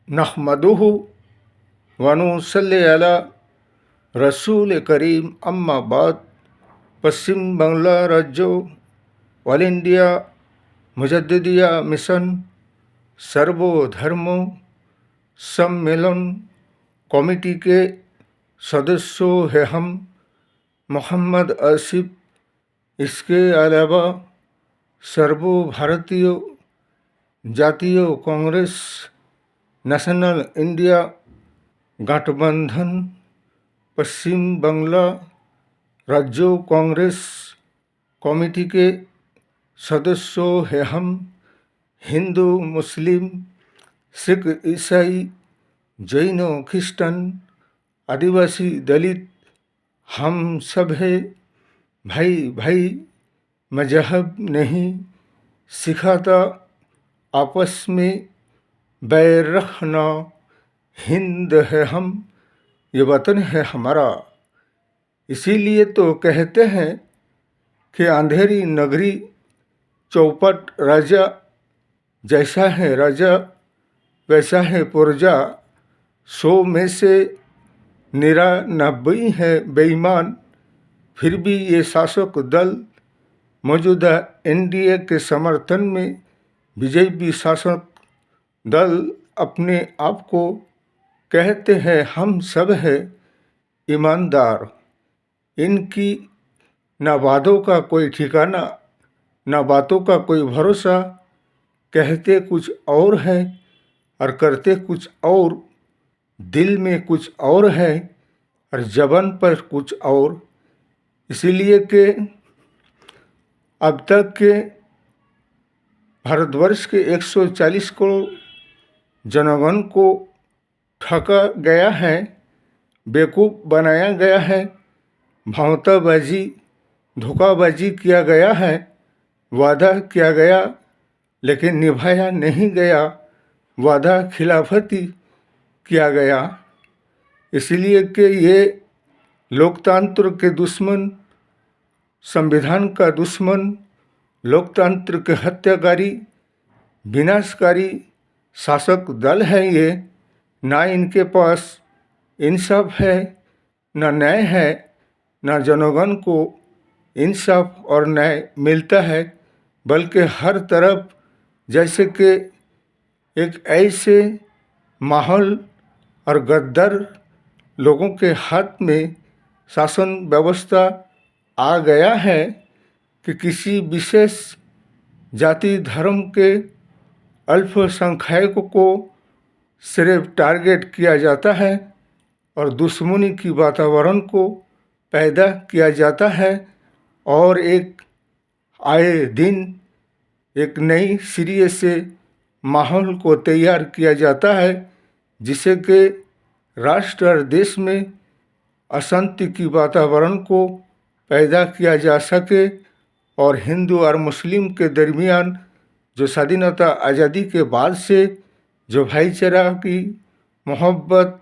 नहमदुहु व नुसल्ली अला रसूल करीम अम्मा बाद। पश्चिम बांग्ला राज्य ऑल इंडिया मुजद्दिदिया मिशन सर्वधर्म सम्मेलन कमेटी के सदस्यों हैं हम मोहम्मद आसिफ। इसके अलावा सर्व भारतीय जातीय कांग्रेस नेशनल इंडिया गठबंधन पश्चिम बांग्ला राज्य कांग्रेस कमेटी के सदस्यों हैं हम हिंदू मुस्लिम सिख ईसाई जैन ख्रिस्टन आदिवासी दलित हम सब है भाई भाई। मजहब नहीं सिखाता आपस में बैर रखना। हिंद है हम, ये वतन है हमारा। इसीलिए तो कहते हैं कि अंधेरी नगरी चौपट राजा, जैसा है राजा वैसा है पुरजा। 100 में से 99 है बेईमान। फिर भी ये शासक दल मौजूदा एनडीए के समर्थन में बीजेपी शासक दल अपने आप को कहते हैं हम सब है ईमानदार। इनकी न वादों का कोई ठिकाना न बातों का कोई भरोसा। कहते कुछ और है और करते कुछ और। दिल में कुछ और है और ज़बान पर कुछ और। इसीलिए कि अब तक के भारतवर्ष के 140 करोड़ जनगण को ठगा गया है, बेवकूफ़ बनाया गया है, भावताबाजी धोखाबाजी किया गया है, वादा किया गया लेकिन निभाया नहीं गया, वादा खिलाफती किया गया। इसलिए कि ये लोकतंत्र के दुश्मन, संविधान का दुश्मन, लोकतंत्र के हत्याकारी, विनाशकारी शासक दल है ये। ना इनके पास इंसाफ है, ना न्याय है, ना जनगण को इंसाफ और न्याय मिलता है, बल्कि हर तरफ जैसे कि एक ऐसे माहौल और गद्दार लोगों के हाथ में शासन व्यवस्था आ गया है कि किसी विशेष जाति धर्म के अल्पसंख्यकों को सिर्फ टारगेट किया जाता है और दुश्मनी की वातावरण को पैदा किया जाता है। और एक आए दिन एक नई सिरे से माहौल को तैयार किया जाता है जिससे कि राष्ट्र और देश में अशांति की वातावरण को पैदा किया जा सके और हिंदू और मुस्लिम के दरमियान जो स्वाधीनता आज़ादी के बाद से जो भाईचारा की मोहब्बत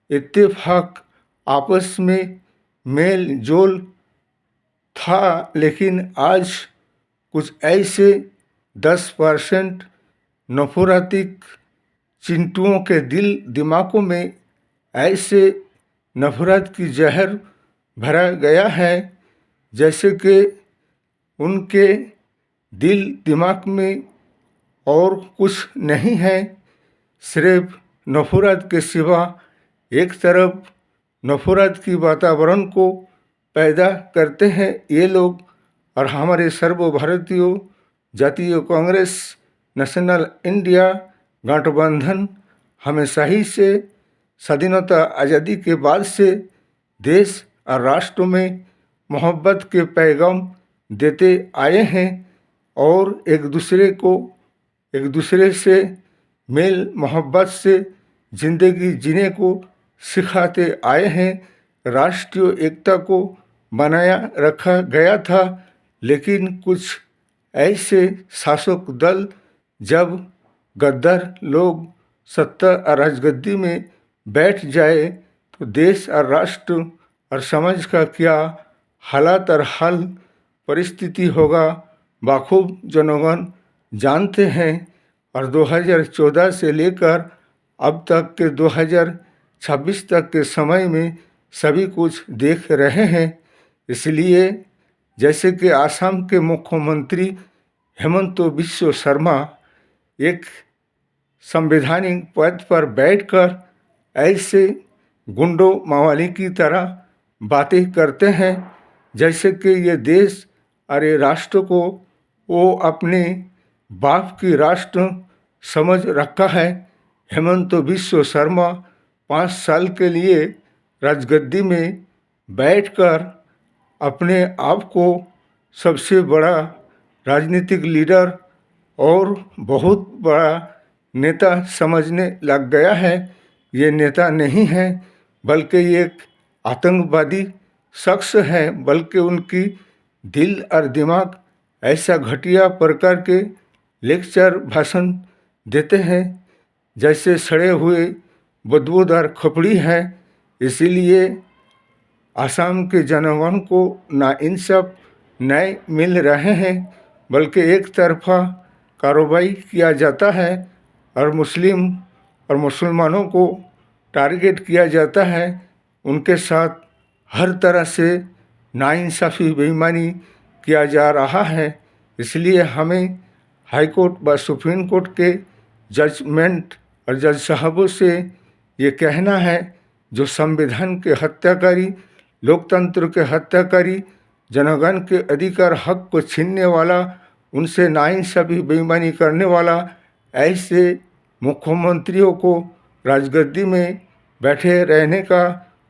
इत्तेफाक आपस में मेल जोल था, लेकिन आज कुछ ऐसे 10% नफरतिक चिंटुओं के दिल दिमागों में ऐसे नफरत की जहर भरा गया है जैसे कि उनके दिल दिमाग में और कुछ नहीं है, सिर्फ नफरत के सिवा। एक तरफ नफरत की वातावरण को पैदा करते हैं ये लोग और हमारे सर्वभारतीय जातीय कांग्रेस नेशनल इंडिया गठबंधन हमेशा ही से स्वाधीनता आज़ादी के बाद से देश और राष्ट्र में मोहब्बत के पैगाम देते आए हैं और एक दूसरे से मेल मोहब्बत से ज़िंदगी जीने को सिखाते आए हैं। राष्ट्रीय एकता को बनाया रखा गया था, लेकिन कुछ ऐसे शासक दल जब गद्दार लोग सत्ता और राजगद्दी में बैठ जाए तो देश और राष्ट्र और समाज का क्या हालात और हाल परिस्थिति होगा बाखूब जनगण जानते हैं। और 2014 से लेकर अब तक के 2026 तक के समय में सभी कुछ देख रहे हैं। इसलिए जैसे कि आसाम के मुख्यमंत्री हेमंत बिस्वा शर्मा एक संवैधानिक पद पर बैठकर ऐसे गुंडों मवाली की तरह बातें करते हैं जैसे कि ये देश अरे राष्ट्र को वो अपने बाप की राष्ट्र समझ रखा है। हेमंत बिस्वा शर्मा 5 साल के लिए राजगद्दी में बैठकर अपने आप को सबसे बड़ा राजनीतिक लीडर और बहुत बड़ा नेता समझने लग गया है। ये नेता नहीं है बल्कि ये एक आतंकवादी शख्स है, बल्कि उनकी दिल और दिमाग ऐसा घटिया प्रकार के लेक्चर भाषण देते हैं जैसे सड़े हुए बदबूदार खपड़ी है। इसीलिए आसाम के जनगण को नाइंसाफ न्याय मिल रहे हैं, बल्कि एक तरफा कार्रवाई किया जाता है और मुस्लिम और मुसलमानों को टारगेट किया जाता है। उनके साथ हर तरह से नाइंसाफ़ी बेईमानी किया जा रहा है। इसलिए हमें हाई कोर्ट व सुप्रीम कोर्ट के जजमेंट और जज साहबों से ये कहना है, जो संविधान के हत्याकारी, लोकतंत्र के हत्याकारी, जनगण के अधिकार हक को छीनने वाला, उनसे नाइंसाफ़ी बेईमानी करने वाला ऐसे मुख्यमंत्रियों को राजगद्दी में बैठे रहने का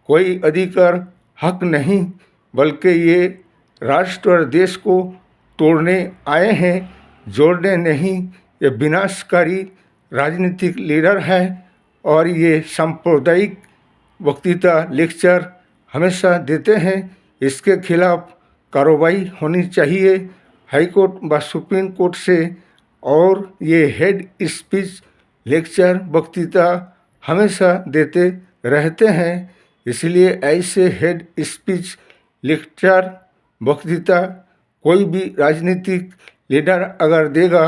कोई अधिकार हक नहीं, बल्कि ये राष्ट्र और देश को तोड़ने आए हैं, जोड़ने नहीं। ये विनाशकारी राजनीतिक लीडर है और ये सांप्रदायिक वक्तृता लेक्चर हमेशा देते हैं। इसके खिलाफ कार्रवाई होनी चाहिए हाई कोर्ट व सुप्रीम कोर्ट से। और ये हेड स्पीच लेक्चर वक्तृता हमेशा देते रहते हैं। इसलिए ऐसे हेड स्पीच लेक्चर वक्तृता कोई भी राजनीतिक लीडर अगर देगा,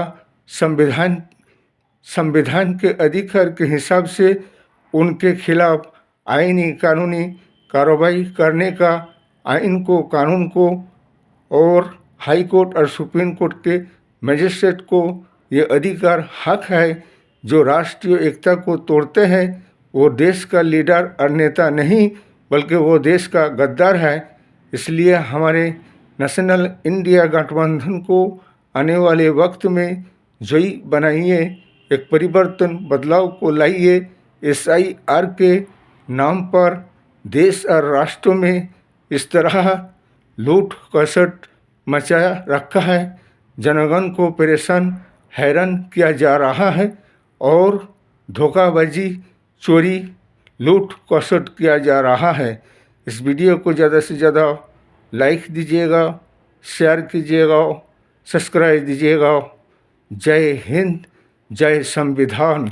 संविधान के अधिकार के हिसाब से उनके खिलाफ आईनी कानूनी कार्रवाई करने का आइन को, कानून को और हाई कोर्ट और सुप्रीम कोर्ट के मजिस्ट्रेट को ये अधिकार हक है। जो राष्ट्रीय एकता को तोड़ते हैं वो देश का लीडर और नेता नहीं, बल्कि वो देश का गद्दार है। इसलिए हमारे नेशनल इंडिया गठबंधन को आने वाले वक्त में जयी बनाइए, एक परिवर्तन बदलाव को लाइए। SIR के नाम पर देश और राष्ट्र में इस तरह लूट खसट मचाया रखा है, जनगण को परेशान हैरान किया जा रहा है और धोखाबाजी, चोरी, लूट खसट किया जा रहा है। इस वीडियो को ज़्यादा से ज़्यादा लाइक दीजिएगा, शेयर कीजिएगा, सब्सक्राइब दीजिएगा। जय हिंद, जय संविधान।